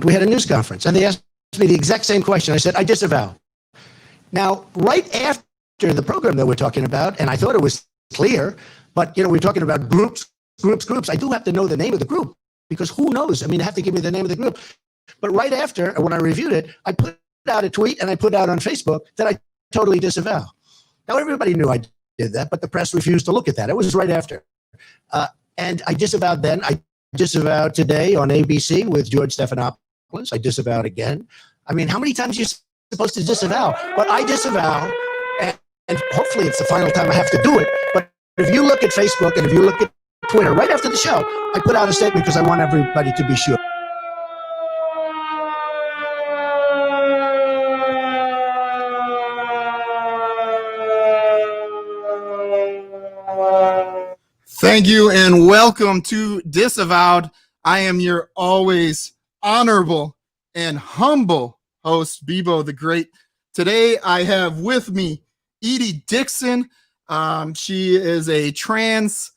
we had a news conference, and they asked me the exact same question. I said, I disavow. Now, right after the program that we're talking about, and I thought it was clear, but we're talking about groups. I do have to know the name of the group, because who knows? I mean, they have to give me the name of the group. But right after, when I reviewed it, I put out a tweet and I put out on Facebook that I totally disavow. Now, everybody knew I did that, but the press refused to look at that. It was right after. And I disavowed then. I disavowed today on ABC with George Stephanopoulos. I disavowed again. I mean, how many times are you supposed to disavow? But I disavow, and hopefully it's the final time I have to do it. But if you look at Facebook and if you look at Twitter, right after the show, I put out a statement because I want everybody to be sure. Thank you and welcome to Disavowed. I am your always honorable and humble host, Bebo the Great. Today I have with me Edie Dixon. She is a trans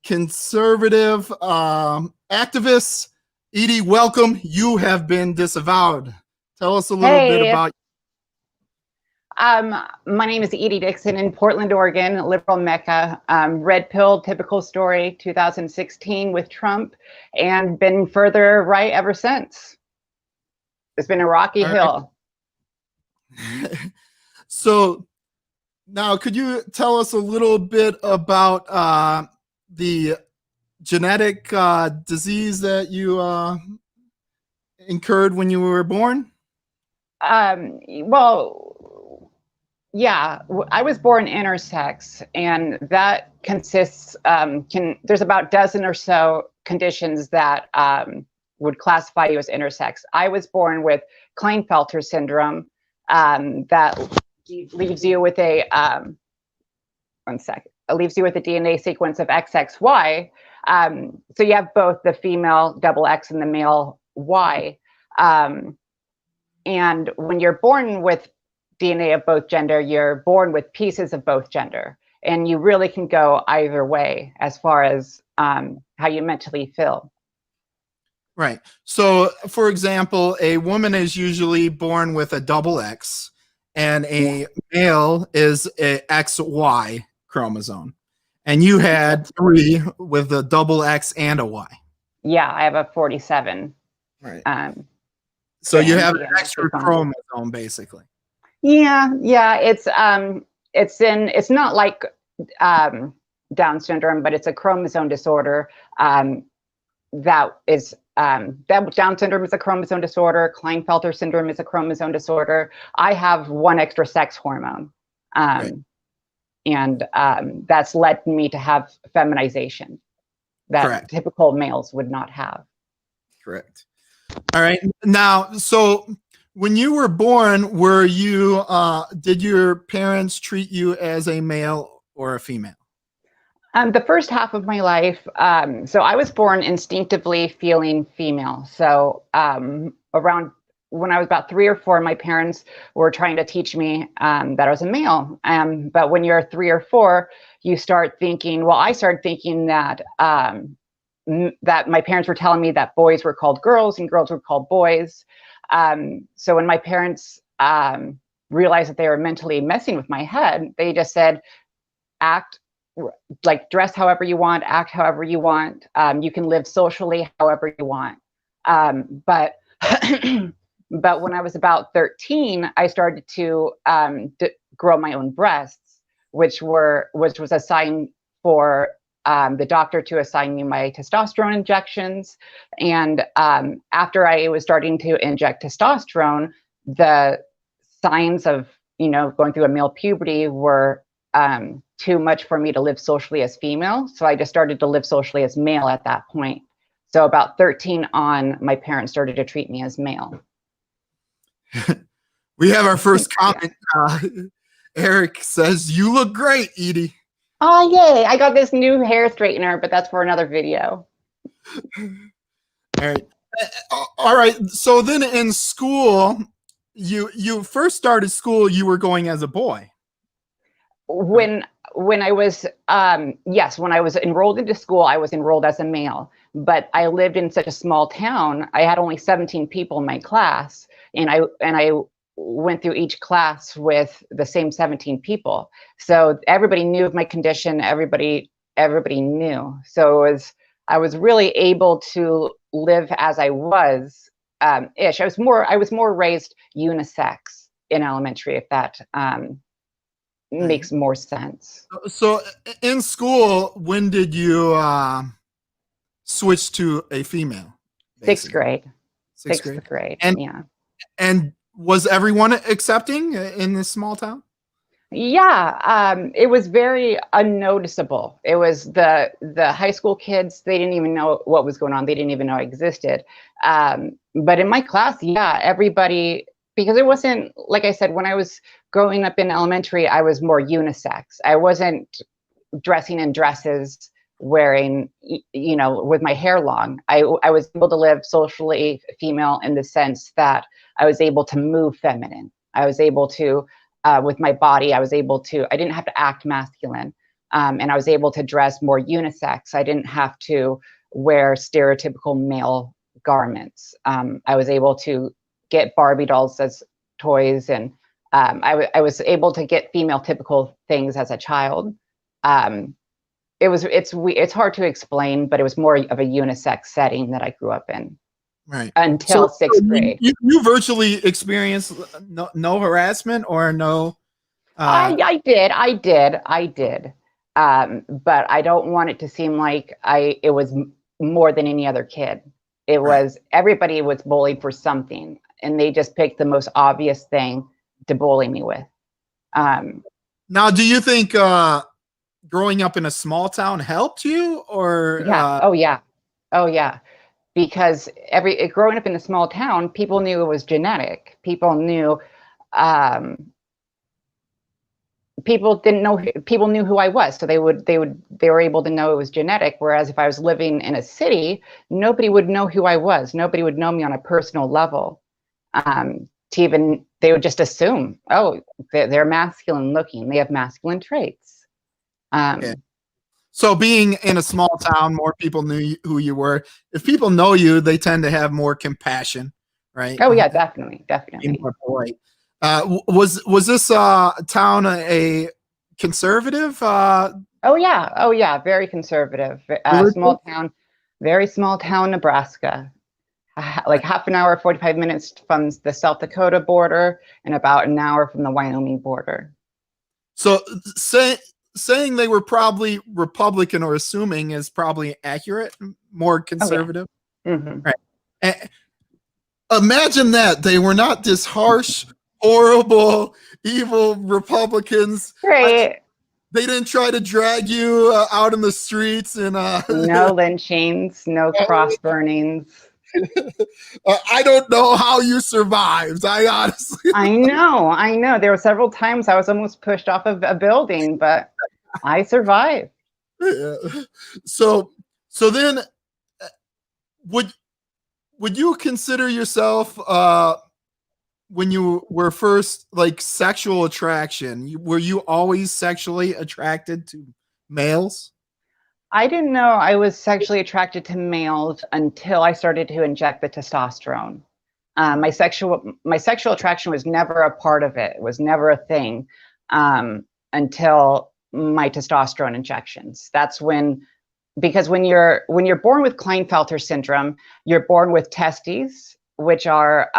conservative activist. Edie, welcome. You have been disavowed. Tell us a little bit about my name is Edie Dixon in Portland, Oregon, liberal Mecca. Red pill, typical story, 2016 with Trump, and been further right ever since. It's been a rocky hill. So now, could you tell us a little bit about the genetic disease that you incurred when you were born? Well, yeah, I was born intersex, and that consists, there's about a dozen or so conditions that would classify you as intersex. I was born with Klinefelter syndrome, that leaves you with a, leaves you with a DNA sequence of XXY. So you have both the female double X and the male Y. And when you're born with DNA of both gender, you're born with pieces of both gender, and you really can go either way as far as how you mentally feel. Right. So, for example, a woman is usually born with a double X, and a male is a XY chromosome, and you had 3 with a double X and a Y. Yeah, I have a 47. Right. So you have an extra chromosome, basically. Yeah, it's not like Down syndrome, but it's a chromosome disorder. That Down syndrome is a chromosome disorder. Klinefelter syndrome is a chromosome disorder. I have one extra sex hormone, Right. and that's led me to have feminization that Correct. typical males would not have. Correct. All right. Now, so when you were born, were you did your parents treat you as a male or a female? The first half of my life, so I was born instinctively feeling female. So around when I was about 3 or 4, my parents were trying to teach me that I was a male. But when you're 3 or 4, you start thinking, well, I started thinking that that my parents were telling me that boys were called girls and girls were called boys. So when my parents realized that they were mentally messing with my head, they just said, dress however you want, act however you want. You can live socially however you want. But but when I was about 13, I started to grow my own breasts, which was a sign for the doctor to assign me my testosterone injections. And after I was starting to inject testosterone, the signs of going through a male puberty were too much for me to live socially as female. So I just started to live socially as male at that point. So about 13 on, my parents started to treat me as male. We have our first comment. Eric says, "You look great, Edie." Oh, yay. I got this new hair straightener, but that's for another video. All right. So then in school, you first started school, you were going as a boy. when I was yes, when I was enrolled into school, I was enrolled as a male, but I lived in such a small town. I had only 17 people in my class, and I went through each class with the same 17 people. So everybody knew of my condition. Everybody knew. So I was really able to live as I was ish. I was more raised unisex in elementary, if that makes more sense. So in school, when did you switch to a female? Sixth Basically? grade. Sixth Sixth grade. grade. And Yeah. and was everyone accepting in this small town? Yeah. It was very unnoticeable. It was the high school kids. They didn't even know what was going on. They didn't even know I existed. But in my class, yeah, everybody, because it wasn't, like I said, when I was growing up in elementary, I was more unisex. I wasn't dressing in dresses, wearing, with my hair long. I was able to live socially female in the sense that I was able to move feminine. I was able to, with my body, I didn't have to act masculine. And I was able to dress more unisex. I didn't have to wear stereotypical male garments. I was able to get Barbie dolls as toys, and I was able to get female typical things as a child. It's hard to explain, but it was more of a unisex setting that I grew up in. Right. Until sixth grade. You virtually experienced no harassment or no. I did. But I don't want it to seem like it was more than any other kid. It was, everybody was bullied for something, and they just picked the most obvious thing to bully me with. Now, do you think growing up in a small town helped you, or? Yeah. Oh yeah. Because growing up in a small town, people knew it was genetic. People knew, people knew who I was, so they were able to know it was genetic. Whereas if I was living in a city, nobody would know who I was. Nobody would know me on a personal level. They would just assume, oh, they're masculine looking. They have masculine traits. Yeah. So being in a small town, more people knew who you were. If people know you, they tend to have more compassion, right? Oh yeah, definitely. Be more polite. Was this town a conservative? Oh yeah, very conservative. Small town, very small town, Nebraska. Like half an hour, 45 minutes from the South Dakota border, and about an hour from the Wyoming border. So saying they were probably Republican, or assuming, is probably accurate, more conservative. Oh, yeah. Mm-hmm. Right. And imagine that they were not this harsh, horrible, evil Republicans. Right. They didn't try to drag you out in the streets and no lynchings, no cross burnings. I don't know how you survived. I honestly. I know. There were several times I was almost pushed off of a building, but I survived. Yeah. So then, would you consider yourself when you were first, like, sexual attraction? Were you always sexually attracted to males? I didn't know I was sexually attracted to males until I started to inject the testosterone. My sexual attraction was never a part of it. It was never a thing until my testosterone injections. That's when, because when you're born with Klinefelter syndrome, you're born with testes, which are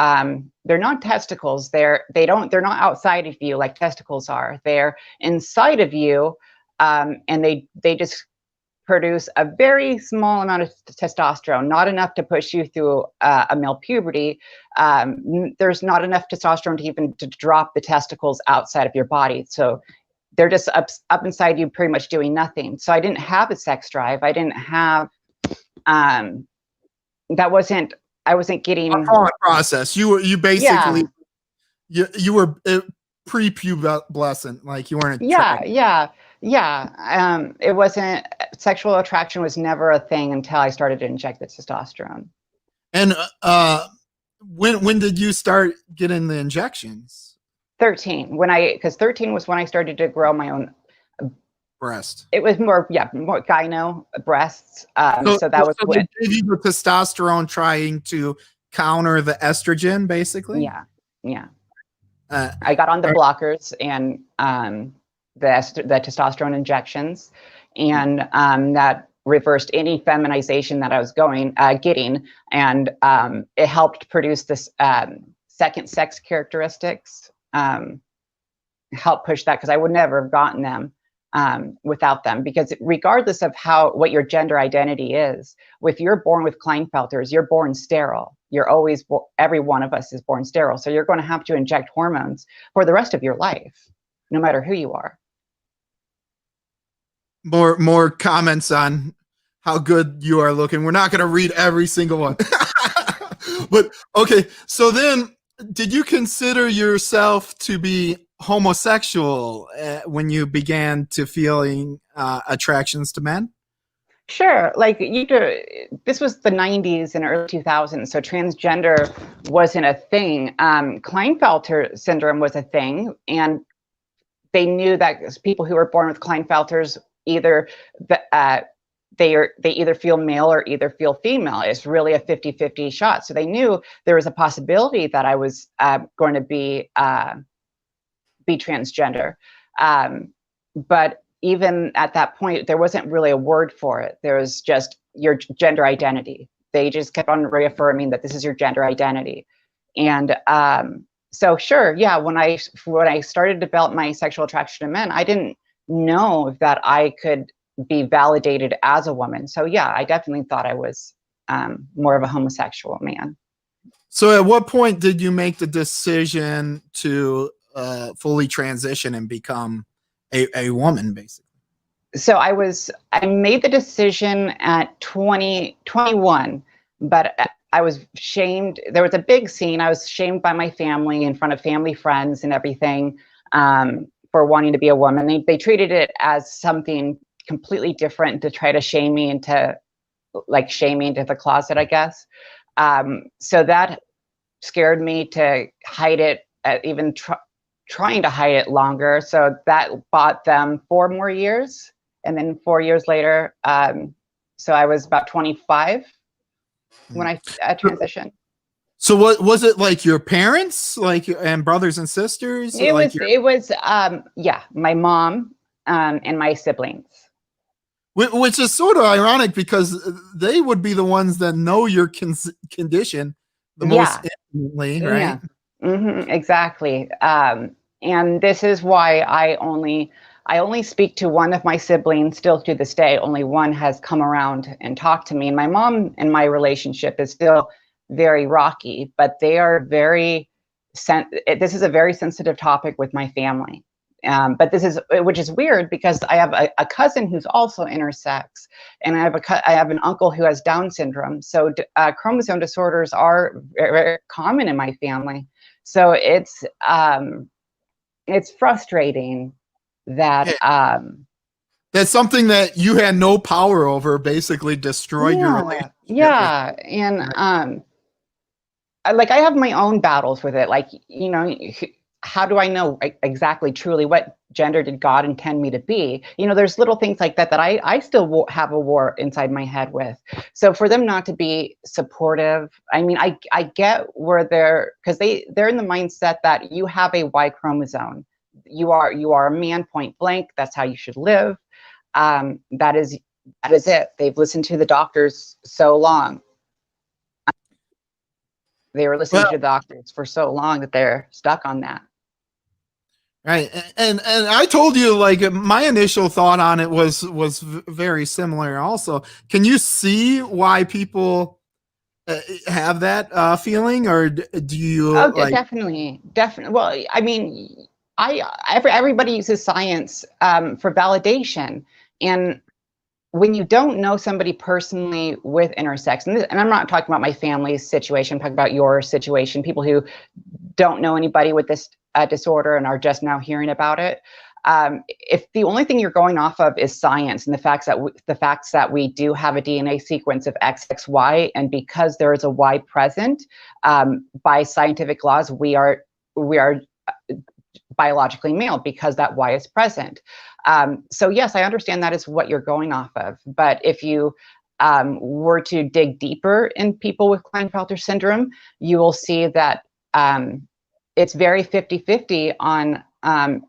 they're not testicles. They're not outside of you like testicles are. They're inside of you, and they just produce a very small amount of testosterone, not enough to push you through a male puberty. There's not enough testosterone to even to drop the testicles outside of your body. So they're just up inside you, pretty much doing nothing. So I didn't have a sex drive. I didn't have, I wasn't getting a thought process. You basically, you were prepubescent, like you weren't. Yeah. It wasn't, sexual attraction was never a thing until I started to inject the testosterone. And when did you start getting the injections? 13, because 13 was when I started to grow my own breast. It was more, yeah, more gyno breasts. So that was they gave you the testosterone trying to counter the estrogen, basically. yeah, yeah. Uh, I got on the blockers and the testosterone injections, and that reversed any feminization that I was getting, and it helped produce this second sex characteristics. Help push that because I would never have gotten them without them. Because regardless of what your gender identity is, if you're born with Klinefelters, you're born sterile. You're always, every one of us is born sterile. So you're going to have to inject hormones for the rest of your life, no matter who you are. More comments on how good you are looking. We're not going to read every single one. But okay, so then did you consider yourself to be homosexual when you began to feeling attractions to men? Sure. Like this was the 90s and early 2000s, so transgender wasn't a thing. Klinefelter syndrome was a thing, and they knew that people who were born with Klinefelters either they either feel male or either feel female. It's really a 50-50 shot. So they knew there was a possibility that I was going to be transgender. But even at that point, there wasn't really a word for it. There was just your gender identity. They just kept on reaffirming that this is your gender identity. And so sure, yeah, when I started to develop my sexual attraction to men, I didn't know that I could be validated as a woman. So yeah, I definitely thought I was more of a homosexual man. So at what point did you make the decision to fully transition and become a woman, basically? So I made the decision at 21, but I was shamed. There was a big scene. I was shamed by my family in front of family friends and everything for wanting to be a woman. They treated it as something completely different to try to shame me into the closet, I guess. So that scared me to hide it, even trying to hide it longer. So that bought them 4 more years. And then 4 years later, so I was about 25 when I transitioned. So what was it, like your parents, and brothers and sisters? It was my mom and my siblings. Which is sort of ironic because they would be the ones that know your condition the most intimately, right? Yeah. Mm-hmm, exactly. And this is why I only speak to one of my siblings still to this day. Only one has come around and talked to me. And my mom and my relationship is still very rocky, but they are this is a very sensitive topic with my family. But which is weird because I have a cousin who's also intersex, and I have an uncle who has Down syndrome. So chromosome disorders are very, very common in my family. So it's frustrating that that's something that you had no power over, basically destroyed your relationship. Yeah, and I have my own battles with it. Like, how do I know exactly truly what gender did God intend me to be? There's little things like that I still have a war inside my head with. So for them not to be supportive, I mean, I get where because they're in the mindset that you have a Y chromosome. You are a man, point blank. That's how you should live. That is it. They've listened to the doctors so long. They were listening to the doctors for so long that they're stuck on that. Right. And I told you, my initial thought on it was very similar also. Can you see why people have that feeling, or do you? Oh, definitely. Well, I mean, everybody uses science for validation. And when you don't know somebody personally with intersex, and I'm not talking about my family's situation, I'm talking about your situation, people who don't know anybody with this disorder and are just now hearing about it. If the only thing you're going off of is science and the facts that we do have a DNA sequence of XXY, and because there is a Y present, by scientific laws, we are biologically male because that Y is present. So yes, I understand that is what you're going off of. But if you were to dig deeper in people with Klinefelter syndrome, you will see that it's very 50-50 on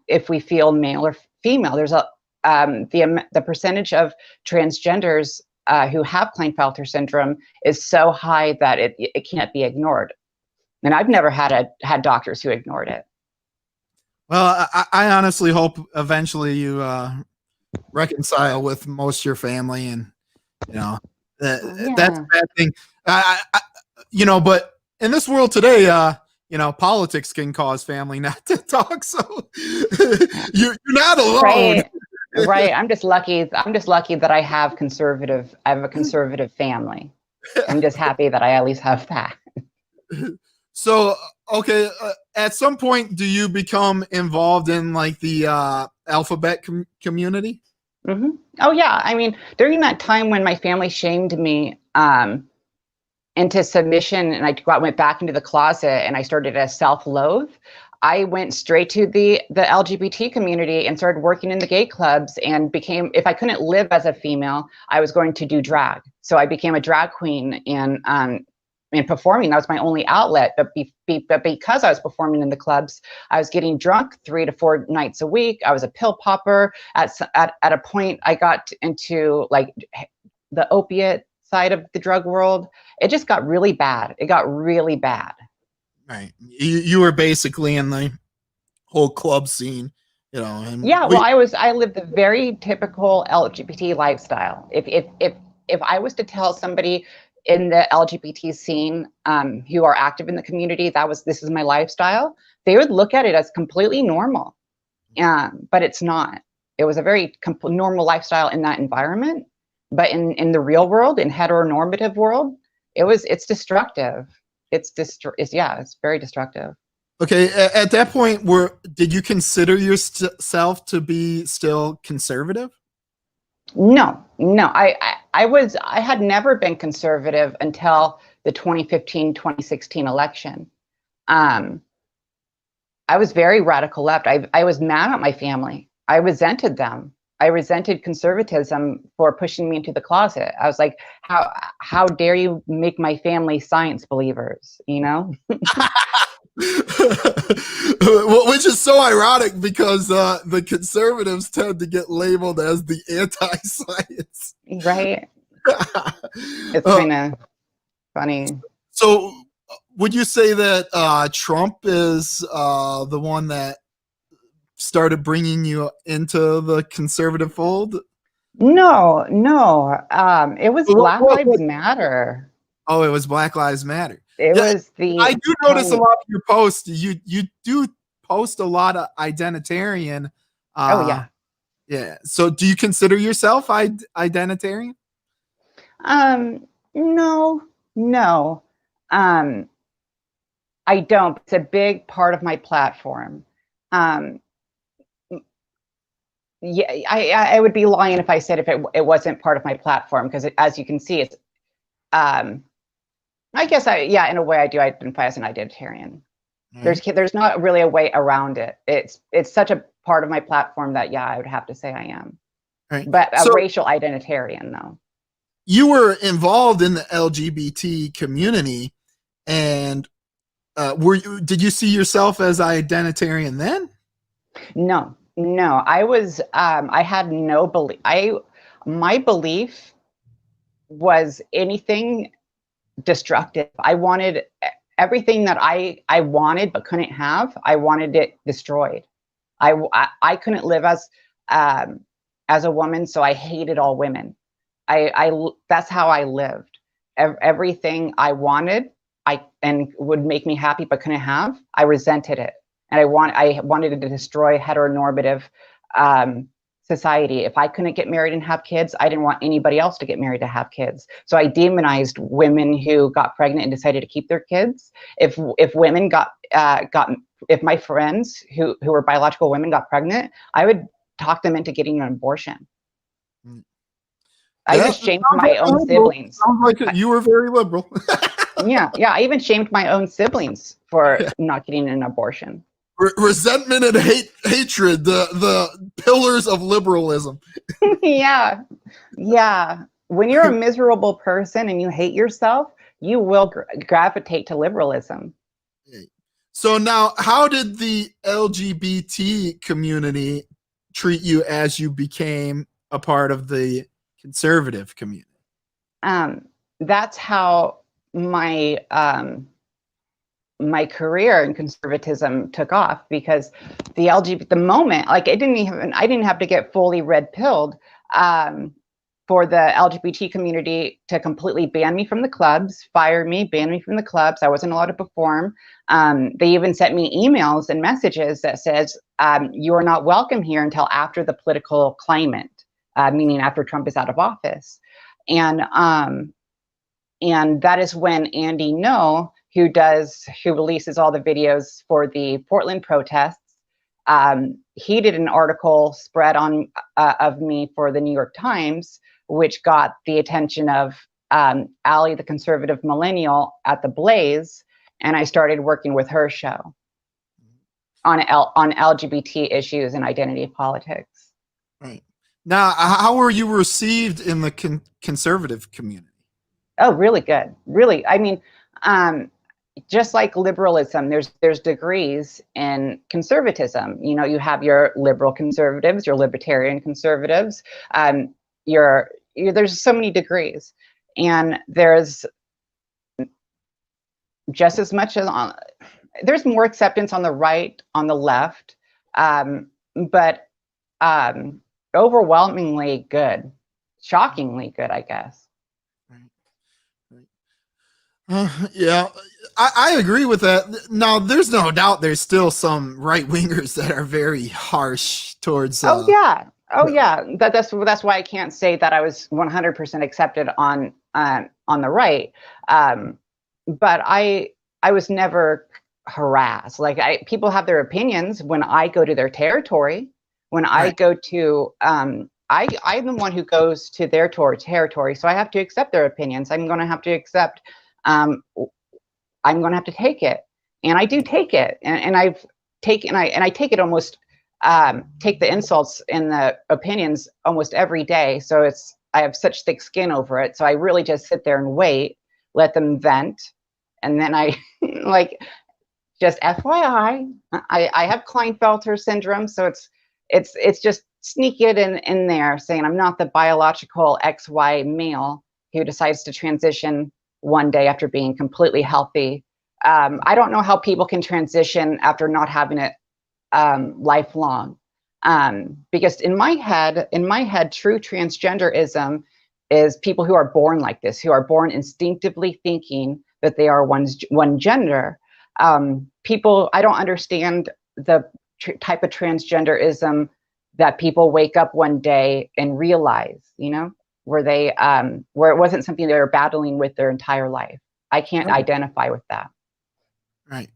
if we feel male or female. There's the percentage of transgenders who have Klinefelter syndrome is so high that it can't be ignored. And I've never had doctors who ignored it. Well, I honestly hope eventually you reconcile with most of your family, and that's a bad thing. But in this world today, politics can cause family not to talk. So you're not alone. Right. I'm just lucky that I have a conservative family. I'm just happy that I at least have that. So, okay, at some point, do you become involved in like the alphabet community? Mm-hmm. Oh yeah. I mean, during that time when my family shamed me into submission, and I went back into the closet and I started to self-loathe, I went straight to the LGBT community and started working in the gay clubs, and if I couldn't live as a female, I was going to do drag. So I became a drag queen and performing. That was my only outlet. But because I was performing in the clubs, I was getting drunk 3 to 4 nights a week. I was a pill popper. At a point, I got into like the opiate side of the drug world. It just got really bad. It got really bad. Right. You were basically in the whole club scene, And yeah. Well, I lived a very typical LGBT lifestyle. If I was to tell somebody in the LGBT scene who are active in the community this is my lifestyle, they would look at it as completely normal. But it's not. It was a very normal lifestyle in that environment. But in the real world, in heteronormative world, it's destructive. It's very destructive. Okay, at that point, did you consider yourself to be still conservative? No. I had never been conservative until the 2015-2016 election. I was very radical left. I was mad at my family. I resented them. I resented conservatism for pushing me into the closet. I was like, how dare you make my family science believers, Which is so ironic because the conservatives tend to get labeled as the anti-science. Right. It's kind of funny. So would you say that Trump is the one that started bringing you into the conservative fold? No. It was Black Lives Matter. Oh, it was Black Lives Matter. I do notice a lot of your posts. You do post a lot of identitarian. Oh yeah. Yeah. So do you consider yourself identitarian? No. I don't. It's a big part of my platform. Yeah, I would be lying if I said if it wasn't part of my platform, because as you can see, it's I guess in a way I do identify as an identitarian. Mm-hmm. There's not really a way around it. It's such a part of my platform that I would have to say I am. Right. But a racial identitarian though. You were involved in the LGBT community, and did you see yourself as identitarian then? No. I was I had no belief. My belief was anything destructive. I wanted everything that I wanted but couldn't have. I wanted it destroyed. I couldn't live as a woman, so I hated all women. That's how I lived. Everything I wanted and would make me happy but couldn't have, I resented it. And I wanted to destroy heteronormative society. If I couldn't get married and have kids, I didn't want anybody else to get married to have kids. So I demonized women who got pregnant and decided to keep their kids. If women if my friends who were biological women got pregnant, I would talk them into getting an abortion. I even shamed my own siblings. Sounds like you were very liberal. Yeah. I even shamed my own siblings for not getting an abortion. resentment and hatred, the pillars of liberalism. Yeah. Yeah. When you're a miserable person and you hate yourself, you will gravitate to liberalism. So now, how did the LGBT community treat you as you became a part of the conservative community? That's how my my career in conservatism took off, because the LGBT, the moment, like I didn't have to get fully red pilled for the LGBT community to completely ban me from the clubs, fire me, ban me from the clubs. I wasn't allowed to perform. They even sent me emails and messages that says, you are not welcome here until after the political climate, meaning after Trump is out of office. And that is when Andy Ngo, who releases all the videos for the Portland protests, he did an article spread on of me for the New York Times, which got the attention of Allie, the conservative millennial at the Blaze, and I started working with her show on LGBT issues and identity politics. Right. Now, how were you received in the conservative community? Oh, really good. Really, I mean, just like liberalism, there's degrees in conservatism. You know, you have your liberal conservatives, your libertarian conservatives. There's so many degrees, and there's just as much as there's more acceptance on the right, on the left, but overwhelmingly good, shockingly good, I guess. Yeah, I agree with that. Now, there's no doubt there's still some right wingers that are very harsh towards. Oh yeah. That's why I can't say that I was 100% accepted on the right. But I was never harassed. Like people have their opinions when I go to their territory. When I go to I'm the one who goes to their territory, so I have to accept their opinions. I'm going to have to accept. I'm going to have to take it, and I do take it, and I take it almost take the insults and the opinions almost every day. So I have such thick skin over it. So I really just sit there and wait, let them vent, and then I like, just FYI, I have Klinefelter syndrome, so it's just sneak it in there saying I'm not the biological XY male who decides to transition one day after being completely healthy. I don't know how people can transition after not having it lifelong. Because in my head, true transgenderism is people who are born like this, who are born instinctively thinking that they are one gender. People, I don't understand the type of transgenderism that people wake up one day and realize, you know, where it wasn't something they were battling with their entire life. I can't identify with that. Right.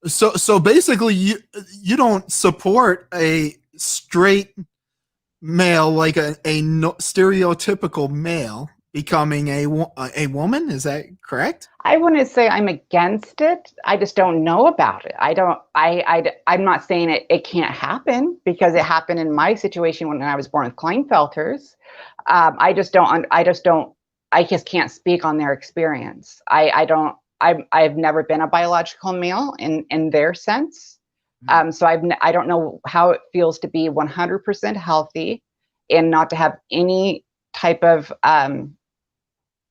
So basically, you don't support a straight male, like a stereotypical male becoming a woman. Is that correct? I wouldn't say I'm against it. I just don't know about it. I'm not saying it can't happen, because it happened in my situation when I was born with Klinefelters. I just can't speak on their experience. I've never been a biological male in their sense. So I don't know how it feels to be 100% healthy and not to have any type of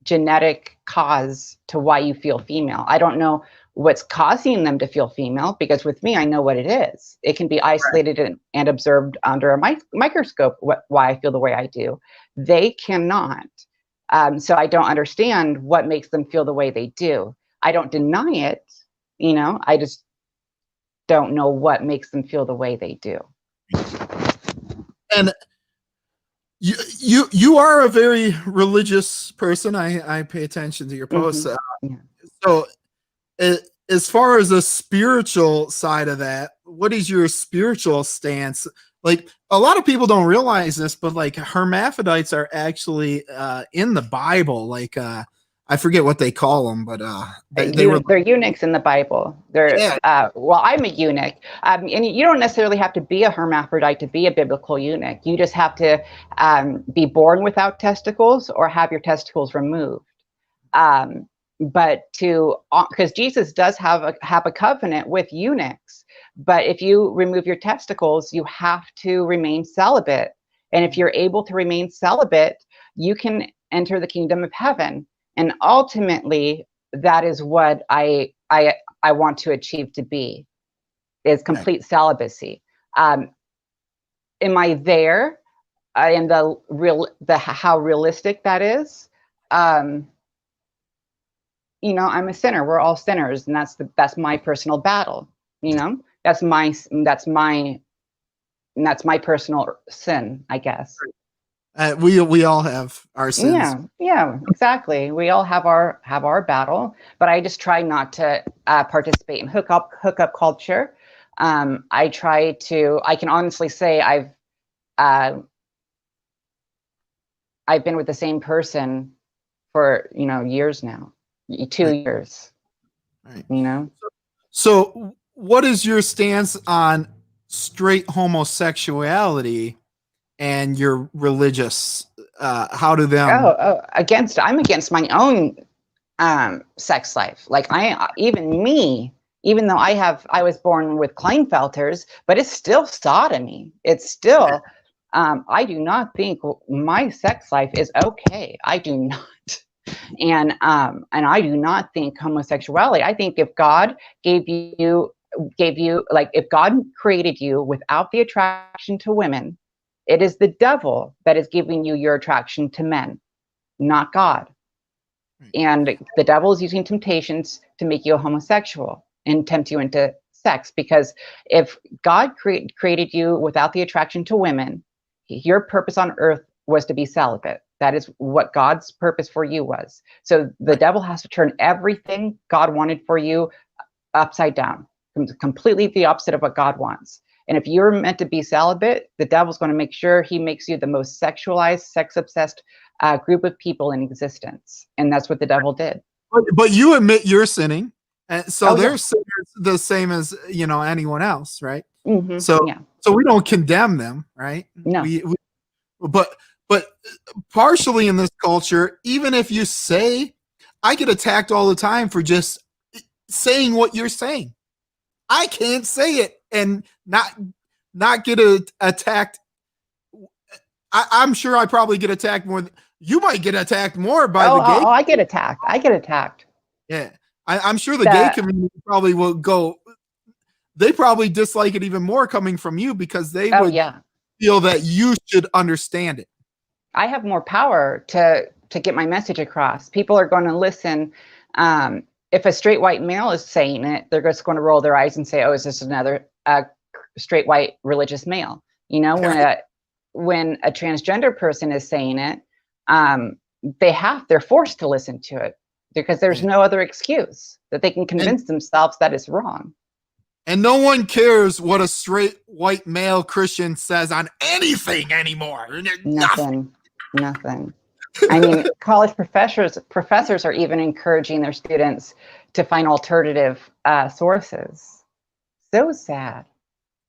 genetic cause to why you feel female. I don't know what's causing them to feel female, because with me, I know what it is. It can be isolated and observed under a microscope, why I feel the way I do. They cannot. So I don't understand what makes them feel the way they do. I don't deny it, you know, I just don't know what makes them feel the way they do. And you are a very religious person. I pay attention to your posts. Yeah. So as far as the spiritual side of that, what is your spiritual stance? Like, a lot of people don't realize this, but like hermaphrodites are actually in the Bible. Like I forget what they call them, but they were. They're eunuchs in the Bible. Yeah. Well, I'm a eunuch, and you don't necessarily have to be a hermaphrodite to be a biblical eunuch. You just have to be born without testicles or have your testicles removed. But because Jesus does have a covenant with eunuchs, but if you remove your testicles, you have to remain celibate. And if you're able to remain celibate, you can enter the kingdom of heaven. And ultimately, that is what I want to achieve to be, is complete celibacy. Am I there? In the how realistic that is? You know, I'm a sinner. We're all sinners, and that's my personal battle. You know, that's my personal sin, I guess. We all have our sins. Yeah, exactly. We all have our battle, but I just try not to participate in hookup culture. I can honestly say I've been with the same person for years now, 2 years. Right. You know. So, what is your stance on straight homosexuality and your religious? How do them? I'm against my own sex life. Like even though I was born with Klinefelters, but it's still sodomy. It's still. I do not think my sex life is okay. I do not. And I do not think homosexuality. I think if God gave you if God created you without the attraction to women, it is the devil that is giving you your attraction to men, not God. And the devil is using temptations to make you a homosexual and tempt you into sex, because if God created you without the attraction to women, your purpose on earth was to be celibate. That is what God's purpose for you was. So the devil has to turn everything God wanted for you upside down, completely the opposite of what God wants. And if you're meant to be celibate, the devil's going to make sure he makes you the most sexualized, sex-obsessed group of people in existence. And that's what the devil did. But you admit you're sinning, and so they're sinners the same as anyone else, right? Mm-hmm. So we don't condemn them, right? No. But partially in this culture, even if you say, I get attacked all the time for just saying what you're saying. I can't say it and not get attacked. I'm sure I probably get attacked more. You might get attacked more by the gay. Oh, I get attacked. Yeah. I'm sure the gay community probably will go. They probably dislike it even more coming from you, because they would feel that you should understand it. I have more power to get my message across. People are going to listen. If a straight white male is saying it, they're just going to roll their eyes and say, "Oh, is this another straight white religious male?" You know, when a transgender person is saying it, they're forced to listen to it, because there's no other excuse that they can convince themselves that it's wrong. And no one cares what a straight white male Christian says on anything anymore. Nothing. I mean, college professors are even encouraging their students to find alternative sources. So sad.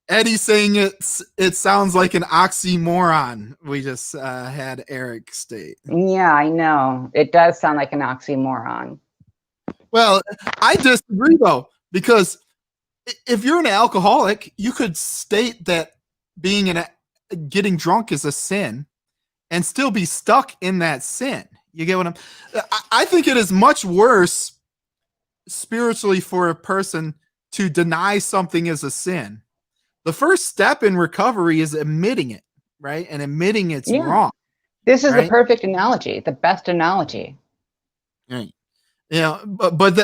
Eddie saying it sounds like an oxymoron. We just had Eric state. Yeah, I know. It does sound like an oxymoron. Well, I disagree though, because if you're an alcoholic, you could state that getting drunk is a sin and still be stuck in that sin. You get what I think it is much worse spiritually for a person to deny something as a sin. The first step in recovery is admitting it, right? And admitting it's wrong. This is the perfect analogy, the best analogy. Right. But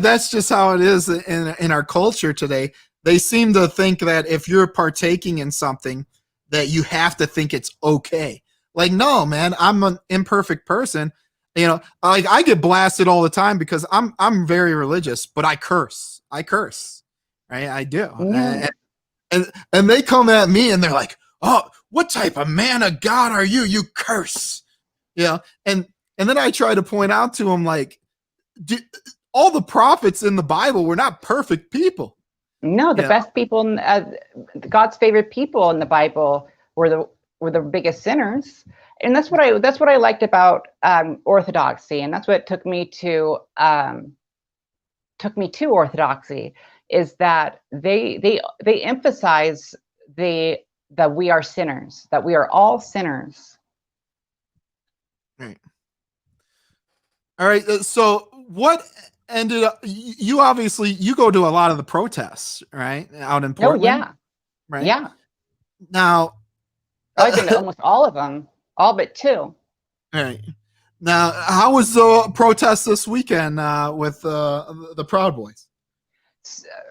that's just how it is in our culture today. They seem to think that if you're partaking in something, that you have to think it's okay. Like, no, man, I'm an imperfect person. Like I get blasted all the time because I'm very religious, but I curse, right? I do. Yeah. And they come at me and they're like, "Oh, what type of man of God are you? You curse." And And then I try to point out to him, like, all the prophets in the Bible were not perfect people. No, the Yeah. best people, God's favorite people in the Bible were the biggest sinners, and that's what I liked about Orthodoxy, and that's what took me to Orthodoxy, is that they emphasize that we are sinners, that we are all sinners. Right. All right. So what ended up? You obviously you go to a lot of the protests, right, out in Portland. Oh yeah, Right. yeah. Now, I've been to almost all of them, all but two. All right. Now, how was the protest this weekend with the Proud Boys?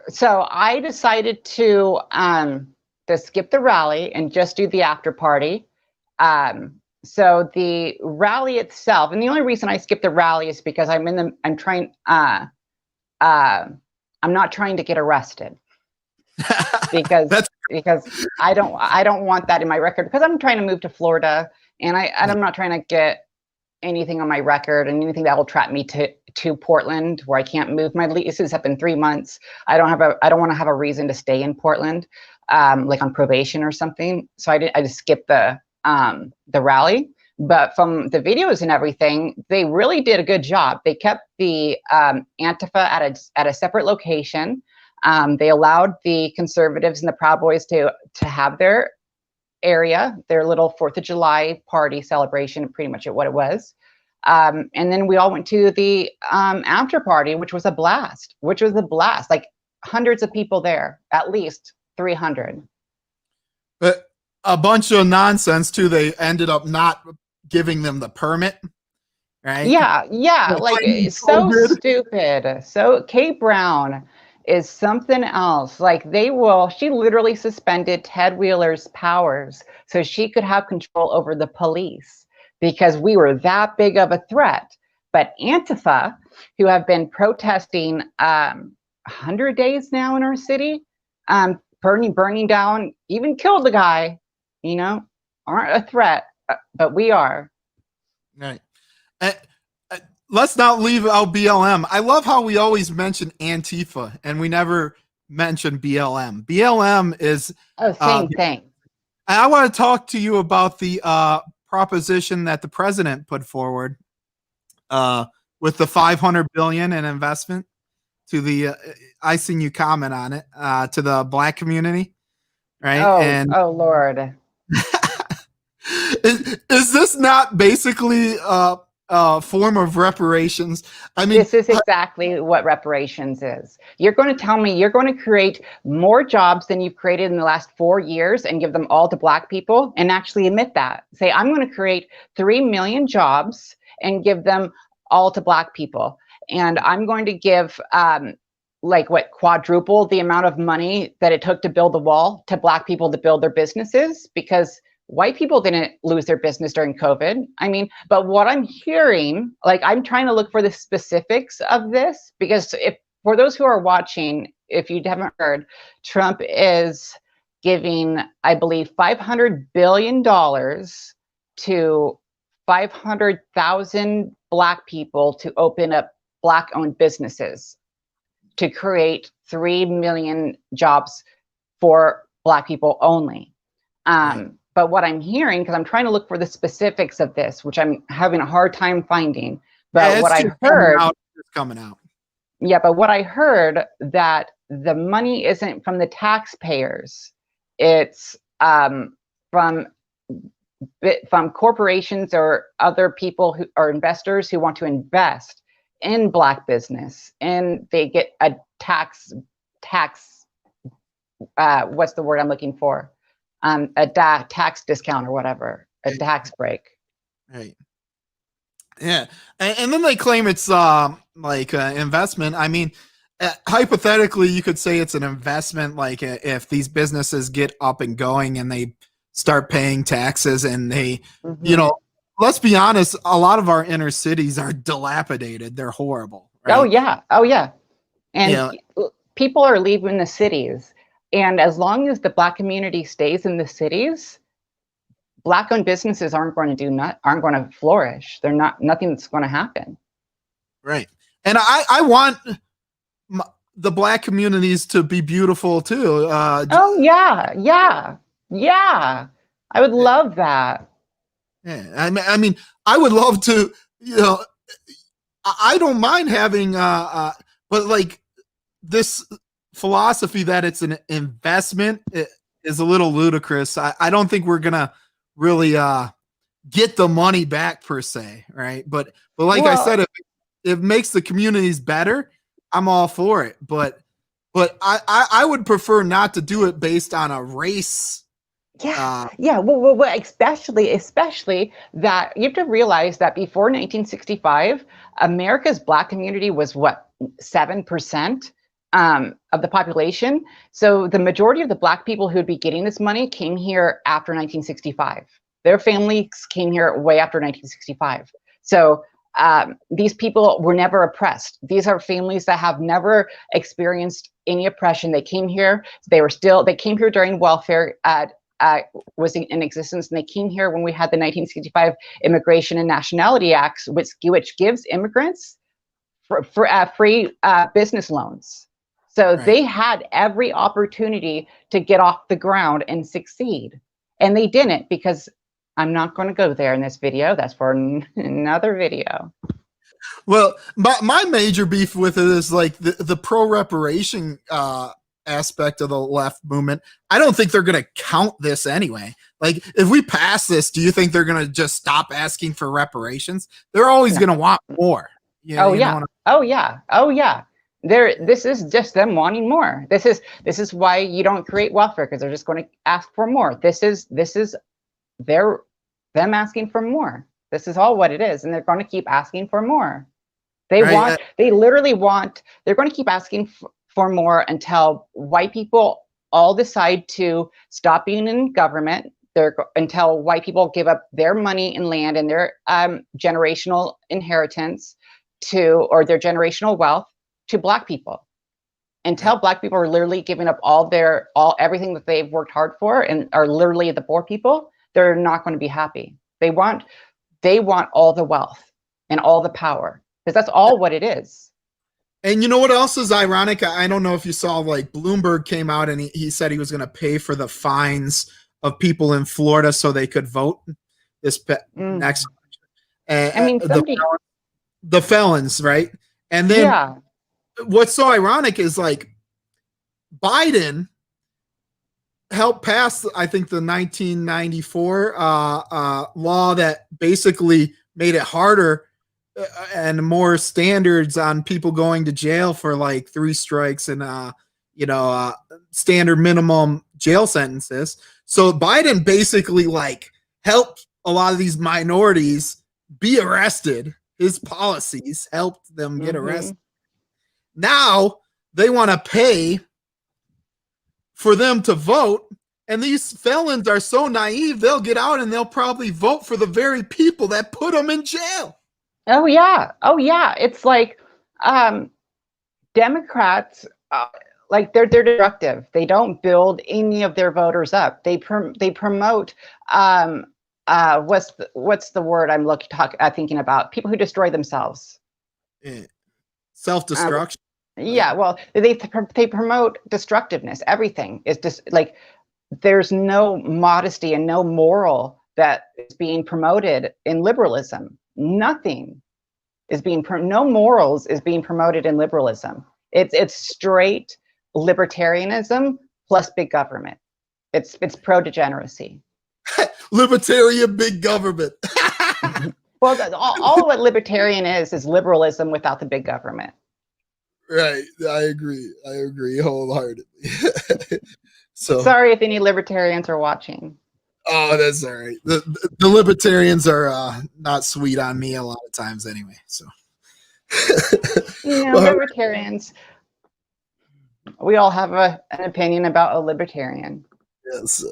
So I decided to skip the rally and just do the after party. So the rally itself, and the only reason I skipped the rally is because I'm not trying to get arrested. because I don't want that in my record, because I'm trying to move to Florida, and I'm not trying to get anything on my record and anything that will trap me to Portland, where I can't move. My lease is up in 3 months. I don't want to have a reason to stay in Portland, like on probation or something. So I just skipped the rally. But from the videos and everything, they really did a good job. They kept the Antifa at a separate location. They allowed the conservatives and the Proud Boys to have their area, their little 4th of July party celebration, pretty much what it was. And then we all went to the after party, which was a blast. Like hundreds of people there, at least 300. But a bunch of nonsense too. They ended up not giving them the permit, right? Yeah. Like, it's so stupid. So Kate Brown is something else. Like, she literally suspended Ted Wheeler's powers so she could have control over the police, because we were that big of a threat. But Antifa, who have been protesting 100 days now in our city, burning down, even killed the guy, aren't a threat, but we are. Right. Let's not leave out BLM. I love how we always mention Antifa and we never mention BLM. BLM is same thing. I want to talk to you about the proposition that the president put forward with the $500 billion in investment to the. I seen you comment on it to the Black community, right? Oh Lord. Is this not basically a form of reparations? I mean, this is exactly what reparations is. You're going to tell me you're going to create more jobs than you've created in the last 4 years and give them all to Black people, and actually admit that. Say, I'm going to create 3 million jobs and give them all to Black people. And I'm going to give quadruple the amount of money that it took to build the wall to Black people to build their businesses, because white people didn't lose their business during COVID. I mean, but what I'm hearing, I'm trying to look for the specifics of this, because for those who are watching, if you haven't heard, Trump is giving, I believe, $500 billion to 500,000 Black people to open up Black-owned businesses to create 3 million jobs for Black people only. But what I'm hearing, because I'm trying to look for the specifics of this, which I'm having a hard time finding, but what I heard, it's coming out. Yeah, but what I heard, that the money isn't from the taxpayers; it's from corporations or other people who are investors who want to invest in Black business, and they get a tax. What's the word I'm looking for? A tax discount or whatever, a tax break. Right. Yeah. And then they claim it's investment. I mean, hypothetically, you could say it's an investment. Like if these businesses get up and going and they start paying taxes and they, let's be honest, a lot of our inner cities are dilapidated. They're horrible. Right? Oh yeah. And people are leaving the cities. And as long as the Black community stays in the cities, Black-owned businesses aren't going to flourish. They're not, nothing that's going to happen. Right. And I want the Black communities to be beautiful too. Oh yeah, yeah, yeah. I would love that. Yeah, I mean, I would love to, you know, I don't mind having, but like this philosophy that it's an investment is a little ludicrous. I don't think we're gonna really get the money back per se, right? But like I said, if it makes the communities better, I'm all for it. But I would prefer not to do it based on a race. Yeah, yeah. Well, especially that you have to realize that before 1965, America's Black community was what, 7% of the population. So the majority of the Black people who would be getting this money came here after 1965. Their families came here way after 1965. So these people were never oppressed. These are families that have never experienced any oppression. They came here. They came here during welfare was in existence, and they came here when we had the 1965 Immigration and Nationality Acts, which gives immigrants free business loans. So they had every opportunity to get off the ground and succeed, and they didn't, because I'm not going to go there in this video. That's for another video. Well, my major beef with it is like the pro-reparation aspect of the left movement. I don't think they're going to count this anyway. Like, if we pass this, do you think they're going to just stop asking for reparations? They're always going to want more. Oh yeah. This is just them wanting more. This is why you don't create welfare, because they're just going to ask for more. This is them asking for more. This is all what it is, and they're going to keep asking for more. They're going to keep asking for more until white people all decide to stop being in government. Until white people give up their money and land and their generational inheritance or their generational wealth to Black people. Until Black people are literally giving up everything that they've worked hard for and are literally the poor people, they're not going to be happy. They want all the wealth and all the power, because that's all what it is. And you know what else is ironic? I don't know if you saw, like, Bloomberg came out and he said he was going to pay for the fines of people in Florida so they could vote this next. I mean, the felons, right? And then what's so ironic is, like, Biden helped pass, I think, the 1994 law that basically made it harder and more standards on people going to jail for like 3 strikes and standard minimum jail sentences. So Biden basically like helped a lot of these minorities be arrested. His policies helped them get arrested. Now they want to pay for them to vote, and these felons are so naive, they'll get out and they'll probably vote for the very people that put them in jail. Oh yeah. It's like Democrats, like they're destructive. They don't build any of their voters up. They promote what's the word I'm thinking about? People who destroy themselves. Self-destruction. Well, they promote destructiveness. Everything is just like, there's no modesty and no moral that is being promoted in liberalism. Nothing is no morals is being promoted in liberalism. It's straight libertarianism plus big government. It's pro-degeneracy. Libertarian big government. Well, all what libertarian is liberalism without the big government. Right. I agree wholeheartedly. So sorry if any libertarians are watching. Oh, that's all right. The libertarians are not sweet on me a lot of times anyway. So libertarians, we all have an opinion about a libertarian. Yes.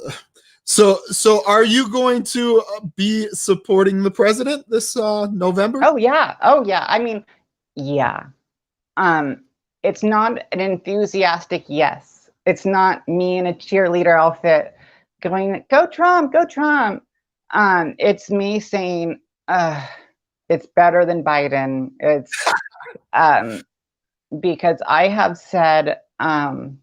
So are you going to be supporting the president this November? Oh yeah. I mean, yeah. It's not an enthusiastic yes. It's not me in a cheerleader outfit going, go Trump, go Trump. It's me saying, it's better than Biden. It's because I have said, there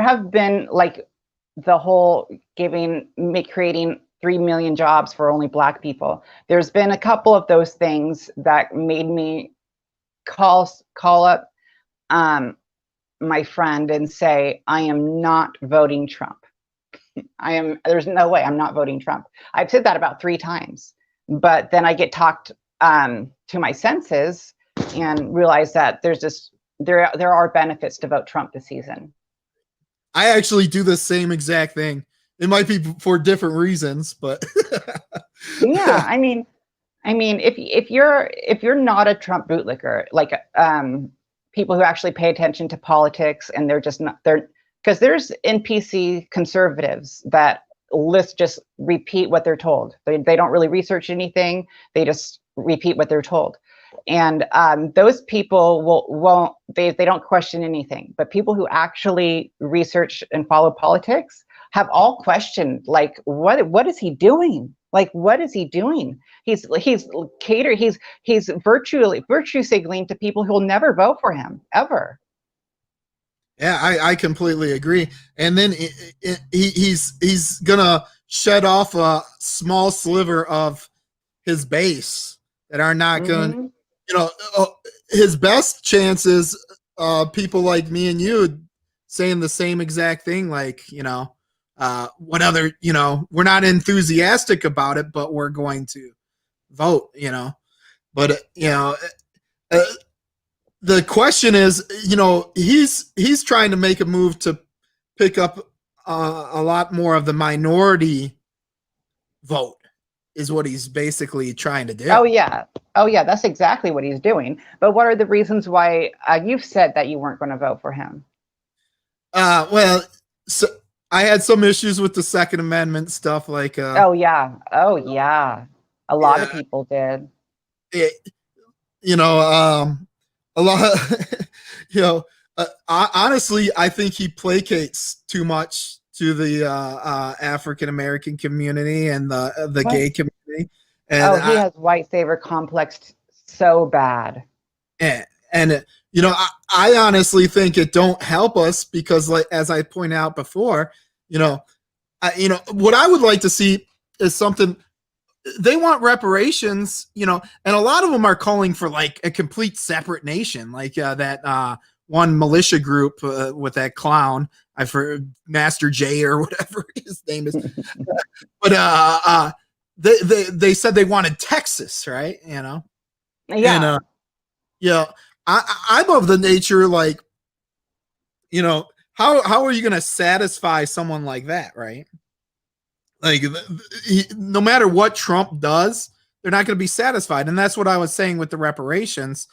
have been like the whole creating 3 million jobs for only Black people. There's been a couple of those things that made me call up my friend and say, I am not voting Trump. There's no way I'm not voting Trump. I've said that about 3 times, but then I get talked to my senses and realize that there are benefits to vote Trump this season. I actually do the same exact thing. It might be for different reasons, but Yeah, I mean, if you're not a Trump bootlicker, like people who actually pay attention to politics, and because there's NPC conservatives that just repeat what they're told. They don't really research anything. They just repeat what they're told. And those people they don't question anything. But people who actually research and follow politics have all questioned, like, what is he doing? Like, what is he doing? He's virtue signaling to people who will never vote for him ever. Yeah, I completely agree. And then he's gonna shed off a small sliver of his base that are not going. His best chances, people like me and you saying the same exact thing, like, what other, we're not enthusiastic about it, but we're going to vote, but the question is, he's trying to make a move to pick up a lot more of the minority vote is what he's basically trying to do. Oh yeah, that's exactly what he's doing. But what are the reasons why you've said that you weren't going to vote for him? Well, so I had some issues with the Second Amendment stuff, like oh yeah, a lot of people did. A lot. Honestly, I think he placates too much to the African American community and the gay community. And he has white savior complex so bad. And I honestly think it don't help us because, like, as I pointed out before, what I would like to see is something. They want reparations, and a lot of them are calling for like a complete separate nation, like that one militia group with that clown, I've heard, Master J or whatever his name is. But they said they wanted Texas, right? Yeah. And I'm of the nature, like, how are you going to satisfy someone like that, right? Like, no matter what Trump does, they're not going to be satisfied. And that's what I was saying with the reparations.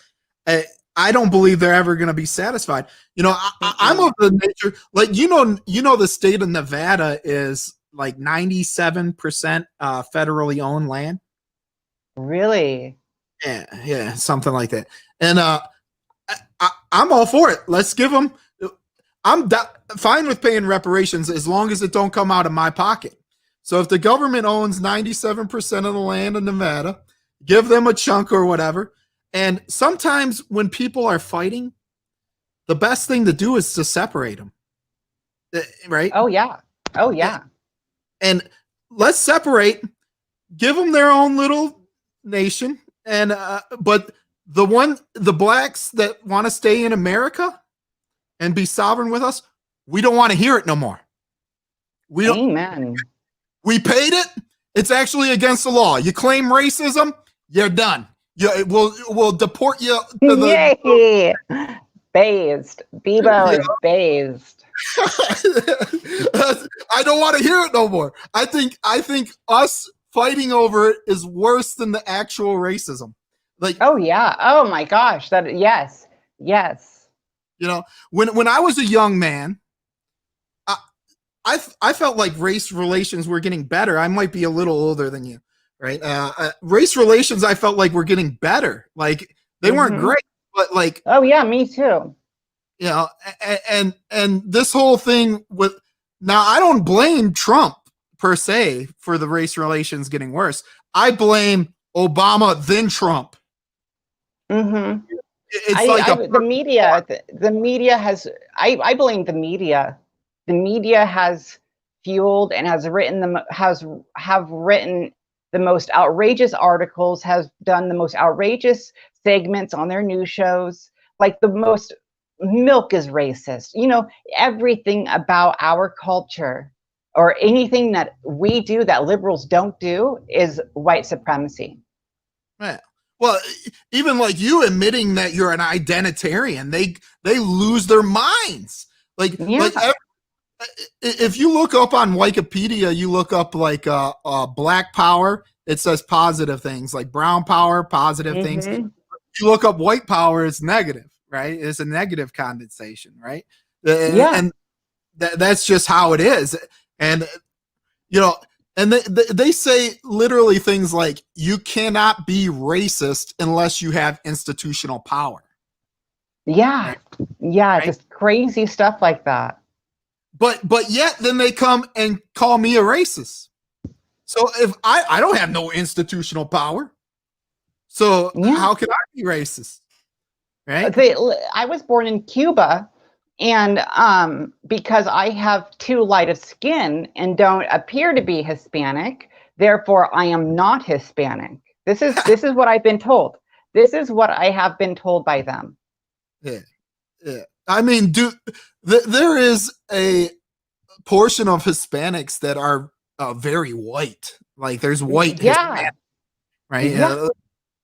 I don't believe they're ever going to be satisfied. I'm of the nature, like, the state of Nevada is like 97% federally owned land. Really? Yeah, something like that. And I'm all for it. Let's give them. I'm fine with paying reparations as long as it don't come out of my pocket. So if the government owns 97% of the land in Nevada, give them a chunk or whatever. And sometimes when people are fighting, the best thing to do is to separate them. Right? Oh, yeah. And let's separate, give them their own little nation. And but the blacks that want to stay in America and be sovereign with us, we don't want to hear it no more. Amen. We paid it. It's actually against the law. You claim racism, you're done. We'll deport you to the. Yay! Based. Bebo is based. I don't want to hear it no more. I think us fighting over it is worse than the actual racism. Like, oh yeah. Oh my gosh. Yes. When I was a young man, I felt like race relations were getting better. I might be a little older than you, right? Race relations, I felt like were getting better. Like, they weren't great, but like. Oh yeah, me too. And this whole thing with, now I don't blame Trump per se for the race relations getting worse. I blame Obama, then Trump. Mm-hmm. It's like the media. The media has. I blame the media. The media has fueled and has written have written the most outrageous articles, has done the most outrageous segments on their news shows. Like the most milk is racist. You know, everything about our culture or anything that we do that liberals don't do is white supremacy. Yeah. Well, even like you admitting that you're an identitarian, they lose their minds. Like, Yeah. if you look up on Wikipedia, you look up like black power, it says positive things, like brown power, positive things. You look up white power, it's negative, right? It's a negative condensation, right? Yeah. And that's just how it is. And and they say literally things like, you cannot be racist unless you have institutional power. Yeah. Right? Yeah. Right? Just crazy stuff like that. But yet then they come and call me a racist. So if I don't have no institutional power, so how can I be racist? Right? I was born in Cuba, and because I have too light of skin and don't appear to be Hispanic, therefore I am not Hispanic. This is what I've been told. This is what I have been told by them. Yeah. I mean, there is a portion of Hispanics that are very white. Like there's white Hispanic, right? Yeah.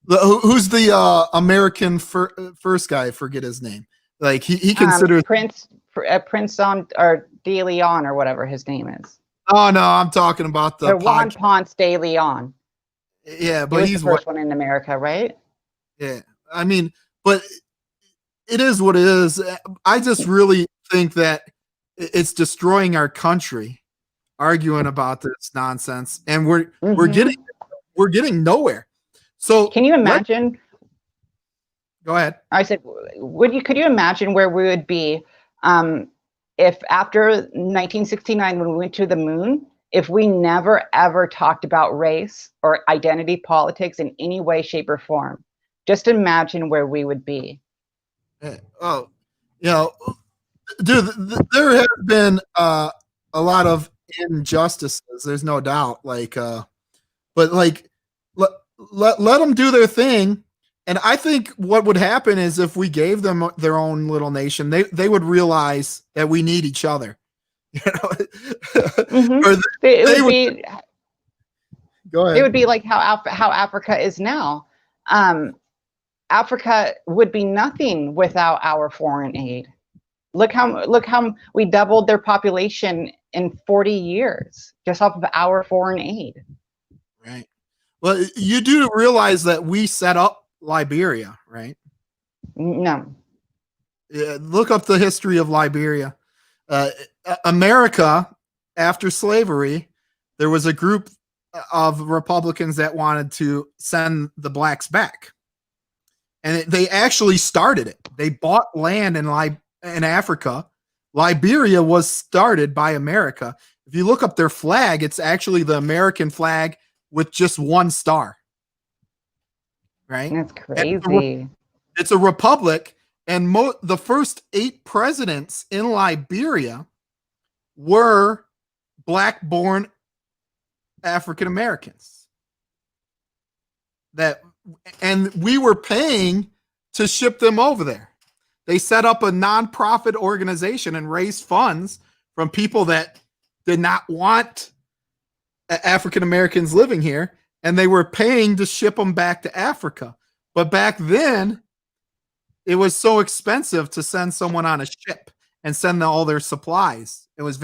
Who's the American first guy? I forget his name. Like he considers Prince on or De Leon or whatever his name is. Oh no, I'm talking about the Juan Ponce de Leon. Yeah, but he's the first one in America, right? Yeah, I mean, but it is what it is. I just really think that it's destroying our country, arguing about this nonsense, and we're getting nowhere. So can you imagine? Go ahead. I said, could you imagine where we would be if after 1969, when we went to the moon, if we never ever talked about race or identity politics in any way, shape, or form? Just imagine where we would be. Oh, dude, there have been a lot of injustices. There's no doubt. But let them do their thing. And I think what would happen is if we gave them their own little nation, they would realize that we need each other. Or it would be. Go ahead. It would be like how Africa is now. Africa would be nothing without our foreign aid. Look how we doubled their population in 40 years just off of our foreign aid. Right. Well, you do realize that we set up Liberia, right? No. Yeah, look up the history of Liberia. America, after slavery, there was a group of Republicans that wanted to send the blacks back. And they actually started it. They bought land in Africa. Liberia was started by America. If you look up their flag, it's actually the American flag with just one star. Right? That's crazy. It's a republic, and the first 8 presidents in Liberia were black-born African Americans. And we were paying to ship them over there. They set up a nonprofit organization and raised funds from people that did not want African Americans living here, and they were paying to ship them back to Africa. But back then, it was so expensive to send someone on a ship and send all their supplies. It was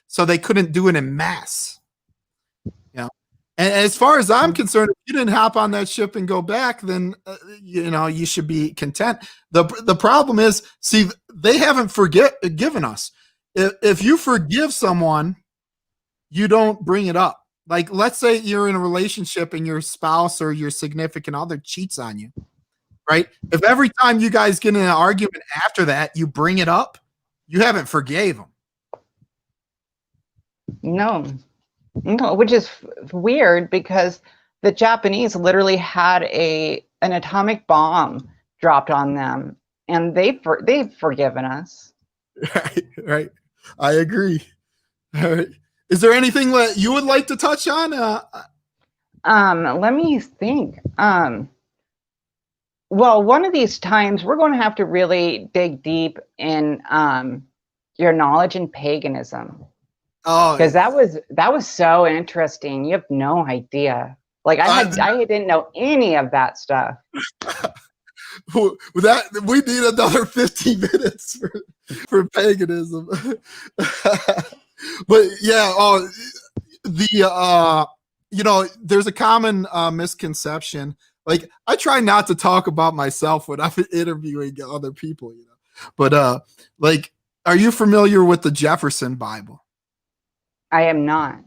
so they couldn't do it in mass. And as far as I'm concerned, if you didn't hop on that ship and go back, then you should be content. The problem is, see, they haven't forgiven us. If you forgive someone, you don't bring it up. Like, let's say you're in a relationship and your spouse or your significant other cheats on you, right? If every time you guys get in an argument after that, you bring it up, you haven't forgave them. No. No, which is weird because the Japanese literally had an atomic bomb dropped on them, and they've forgiven us. Right, right. I agree. All right. Is there anything that you would like to touch on? Let me think. Well, one of these times we're going to have to really dig deep in your knowledge in paganism, Oh, because that was so interesting. You have no idea. Like I didn't know any of that stuff. that we need another 15 minutes for paganism. But yeah, there's a common misconception. Like, I try not to talk about myself when I'm interviewing other people, But like, are you familiar with the Jefferson Bible? I am not.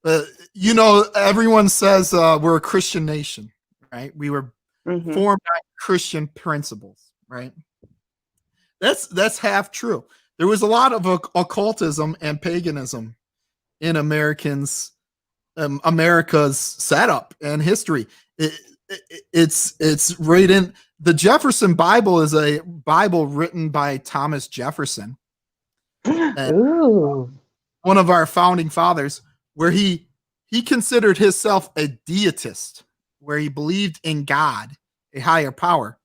Everyone says we're a Christian nation, right? We were Mhm. formed on Christian principles, right? That's half true. There was a lot of occultism and paganism in America's setup and history. It's right in the Jefferson Bible is a Bible written by Thomas Jefferson, Ooh. one of our founding fathers, where he considered himself a deist, where he believed in God, a higher power.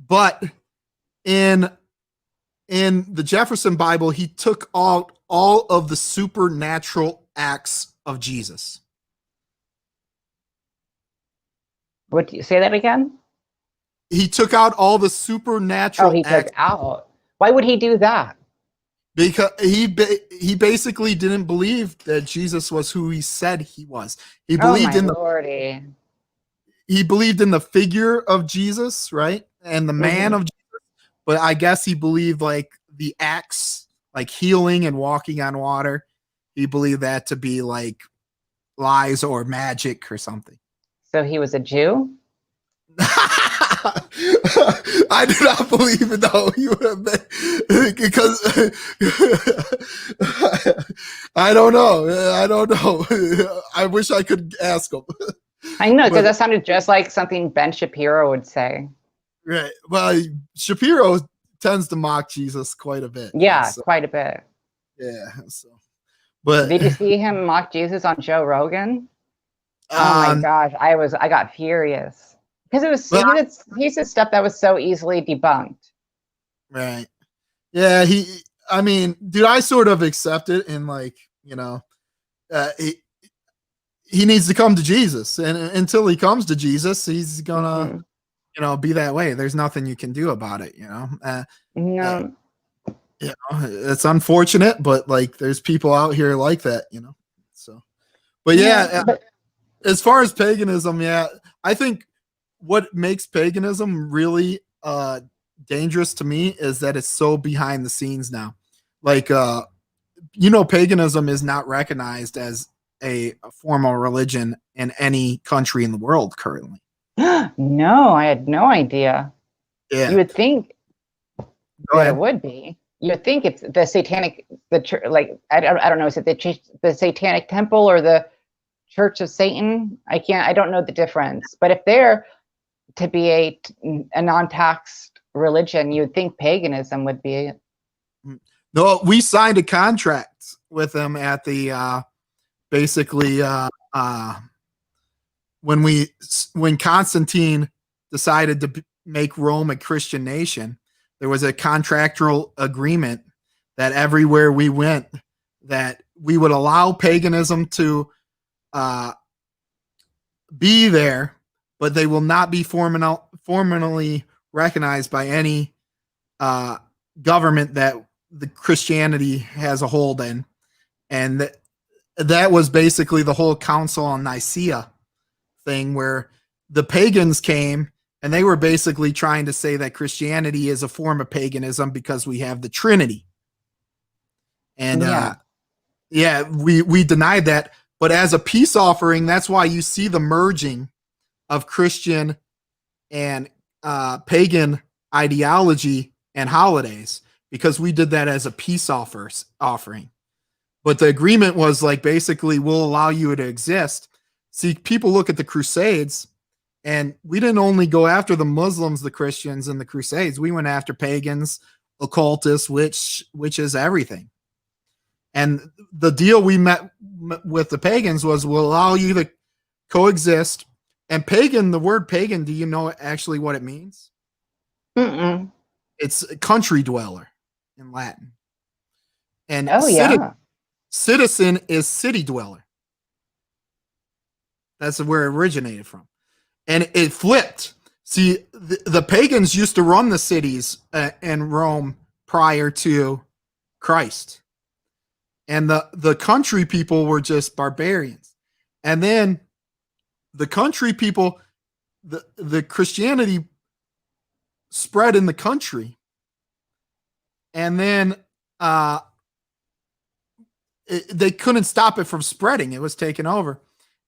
But in the Jefferson Bible, he took out all of the supernatural acts of Jesus. What do you say that again? He took out all the supernatural Oh, he took acts out. Why would he do that? because he basically didn't believe that Jesus was who he said he was. He Oh believed my in lordy. he believed in the figure of Jesus, right? And the man of Jesus. But I guess he believed like the acts, like healing and walking on water. He believed that to be like lies or magic or something. So he was a Jew? I do not believe it though. You have been, because I don't know. I don't know. I wish I could ask him. I know, because But- that sounded just like something Ben Shapiro would say. Right. Well, Shapiro tends to mock Jesus quite a bit. Yeah, So, quite a bit. yeah. So, but Did you see him mock Jesus on Joe Rogan? Oh my gosh, I got furious because he said stuff that was so easily debunked. right. Yeah. I mean, dude, I sort of accept it, and like, he needs to come to Jesus, and until he comes to Jesus, he's gonna, be that way. There's nothing you can do about it, No. It's unfortunate, but like, there's people out here like that, So, but yeah, but as far as paganism, I think what makes paganism really dangerous to me is that it's so behind the scenes now. Like, paganism is not recognized as a formal religion in any country in the world currently. no, I had no idea. Yeah. You would think Go that ahead. it would be. You would think it's the satanic, the church, like I don't know, is it the satanic temple or the Church of Satan? I don't know the difference. But if they're to be a non-taxed religion, you would think paganism would be. No, we signed a contract with them at the basically when Constantine decided to make Rome a Christian nation, there was a contractual agreement that everywhere we went, that we would allow paganism to be there, but they will not be formally recognized by any government that the Christianity has a hold in. And that was basically the whole Council on Nicaea thing, where the pagans came and they were basically trying to say that Christianity is a form of paganism because we have the Trinity. And we denied that. But as a peace offering, that's why you see the merging of Christian and pagan ideology and holidays, because we did that as a peace offering. But the agreement was like, basically, we'll allow you to exist. See, people look at the Crusades, and we didn't only go after the Muslims, the Christians, and the Crusades. We went after pagans, occultists, witches, everything. And the deal we met with the pagans was, we'll allow you to coexist. And pagan, the word pagan, do you know actually what it means? Mm-mm. It's a country dweller in Latin. And Oh, yeah. citizen is city dweller. That's where it originated from. And it flipped. See, the pagans used to run the cities in Rome prior to Christ. And the country people were just barbarians. And then the country people, the Christianity spread in the country. And then they couldn't stop it from spreading. It was taken over.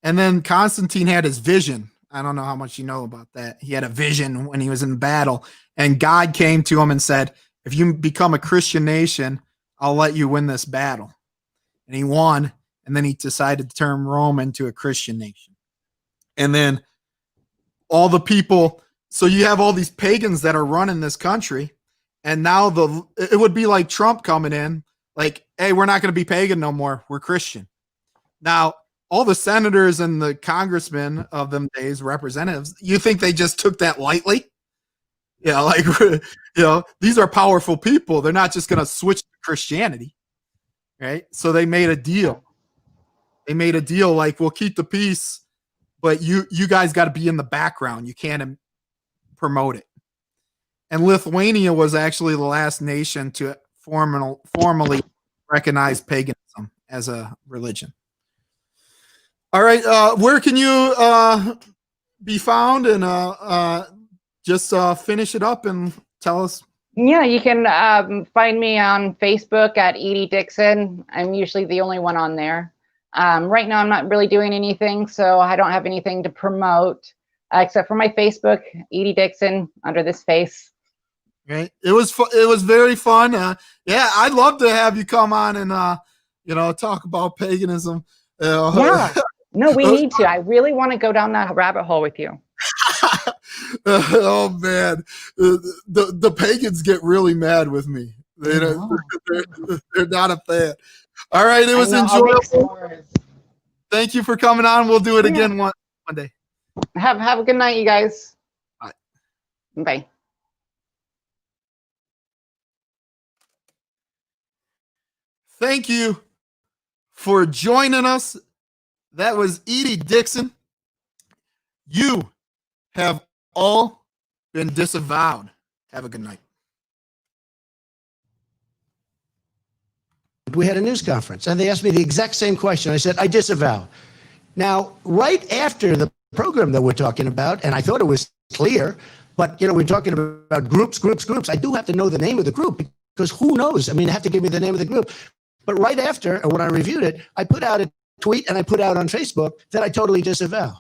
And then Constantine had his vision. I don't know how much you know about that. He had a vision when he was in battle. And God came to him and said, if you become a Christian nation, I'll let you win this battle. And he won. And then he decided to turn Rome into a Christian nation. And then all the people, so you have all these pagans that are running this country. And now it would be like Trump coming in, like, hey, we're not going to be pagan no more. We're Christian. Now, all the senators and the congressmen of them days, representatives, you think they just took that lightly? Yeah, like, these are powerful people. They're not just going to switch to Christianity, right? So they made a deal. They made a deal like, we'll keep the peace, but you guys got to be in the background. You can't promote it. And Lithuania was actually the last nation to formally recognize paganism as a religion. All right, where can you be found? And just finish it up and tell us. Yeah, you can find me on Facebook at Edie Dixon. I'm usually the only one on there. Right now, I'm not really doing anything, so I don't have anything to promote except for my Facebook, Edie Dixon, under this face. Right. It was very fun. Yeah, I'd love to have you come on and talk about paganism. Yeah. No, we need to. I really want to go down that rabbit hole with you. Oh man, the pagans get really mad with me. They're not a fan. All right, it was enjoyable. Thank you for coming on. We'll do it again one day. Have a good night, you guys. Bye. Bye. Thank you for joining us. That was Edie Dixon. You have all been disavowed. Have a good night. We had a news conference and they asked me the exact same question. I said, I disavow. Now, right after the program that we're talking about, and I thought it was clear, but we're talking about groups. I do have to know the name of the group because who knows? I mean, they have to give me the name of the group. But right after, when I reviewed it, I put out a tweet and I put out on Facebook that I totally disavow.